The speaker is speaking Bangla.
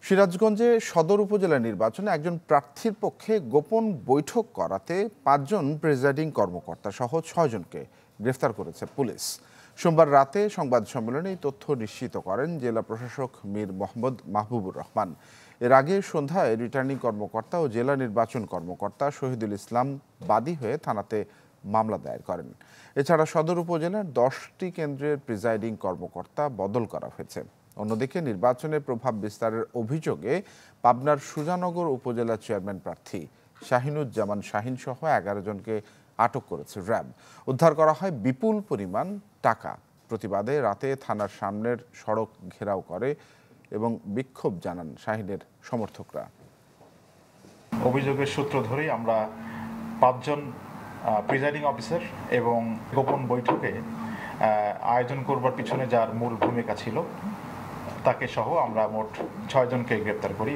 সিরাজগঞ্জে সদর উপজেলা নির্বাচনে একজন প্রার্থীর পক্ষে গোপন বৈঠক করাতে ৫ জন প্রিজাইডিং কর্মকর্তা সহ ৬ জনকে গ্রেফতার করেছে পুলিশ। সোমবার রাতে সংবাদ সম্মেলনে এই তথ্য নিশ্চিত করেন জেলা প্রশাসক মীর মোহাম্মদ মাহবুবুর রহমান। এর আগে সন্ধ্যায় রিটার্নিং কর্মকর্তা ও জেলা নির্বাচন কর্মকর্তা শহীদুল ইসলাম বাদী হয়ে থানাতে মামলা দায়ের করেন। এছাড়া সদর উপজেলার ১০টি কেন্দ্রের প্রিজাইডিং কর্মকর্তা বদল করা হয়েছে। অন্যদিকে নির্বাচনে প্রভাব বিস্তারের অভিযোগে পাবনার সুজানগর উপজেলা চেয়ারম্যান প্রার্থী শাহিনুজ্জামান শাহিন সহ ১১ জনকে আটক করেছে র্যাব। উদ্ধার করা হয় বিপুল পরিমাণ টাকা। প্রতিবাদে রাতে থানার সামনের সড়ক ঘেরাও করে এবং বিক্ষোভ জানান শাহিনের সমর্থকরা। অভিযোগের সূত্র ধরেই আমরা ৫ জন প্রিজাইডিং অফিসার এবং গোপন বৈঠকে আয়োজন করবার পিছনে যার মূল ভূমিকা ছিল তাকে সহ আমরা মোট ৬ জনকে গ্রেপ্তার করি।